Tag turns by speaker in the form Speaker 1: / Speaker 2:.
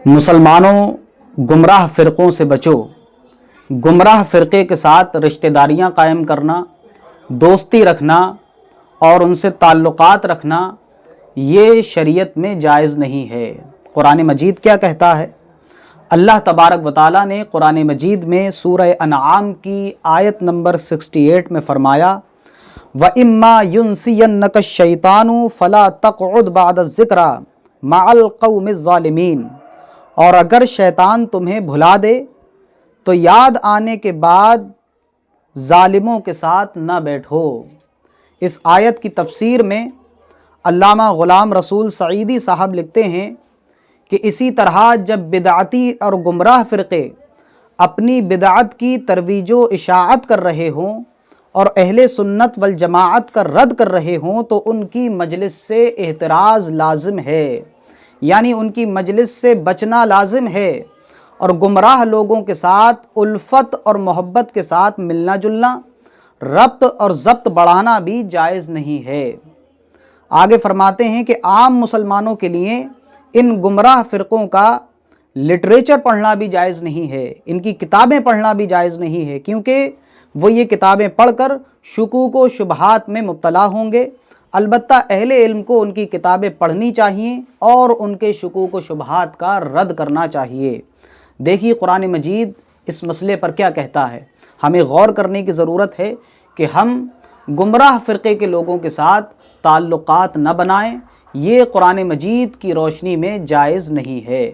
Speaker 1: मुसलमानों गुमराह फ़िरक़ों से बचो। गुमराह फ़िरक़े के साथ रिश्तेदारियां कायम करना, दोस्ती रखना और उनसे ताल्लुक़ात रखना ये शरीयत में जायज़ नहीं है। कुरान मजीद क्या कहता है? अल्लाह तबारक व तआला ने कुरान मजीद में सूरह अनआम की आयत नंबर 68 में फ़रमाया, व इम्मा युनसियन्नक शैतानु फला तक़उद बअद ज़िक्रा मअल क़ौमिज़ ज़ालिमीन। और अगर शैतान तुम्हें भुला दे तो याद आने के बाद ज़ालिमों के साथ न बैठो। इस आयत की तफसीर में अल्लामा ग़ुलाम रसूल सईदी साहब लिखते हैं कि इसी तरह जब बिदअती और गुमराह फ़िरक़े अपनी बिदअत की तरवीजो इशाअत कर रहे हों और अहले सुन्नत वल जमाअत का रद्द कर रहे हों तो उनकी मजलिस से एहतराज़ लाजिम है, यानी उनकी मजलिस से बचना लाजिम है। और गुमराह लोगों के साथ उल्फत और मोहब्बत के साथ मिलना जुलना, रब्त और ज़ब्त बढ़ाना भी जायज़ नहीं है। आगे फरमाते हैं कि आम मुसलमानों के लिए इन गुमराह फ़िरक़ों का लिटरेचर पढ़ना भी जायज़ नहीं है, इनकी किताबें पढ़ना भी जायज़ नहीं है, क्योंकि वो ये किताबें पढ़कर शुकूक व शुबहात में मुब्तला होंगे। अलबत्ता अहले इल्म को उनकी किताबें पढ़नी चाहिए और उनके शुकूक व शुबहात का रद्द करना चाहिए। देखिए कुरान मजीद इस मसले पर क्या कहता है। हमें गौर करने की ज़रूरत है कि हम गुमराह फ़िरक़े के लोगों के साथ ताल्लुक़ात न बनाएं। ये कुरान मजीद की रोशनी में जायज़ नहीं है।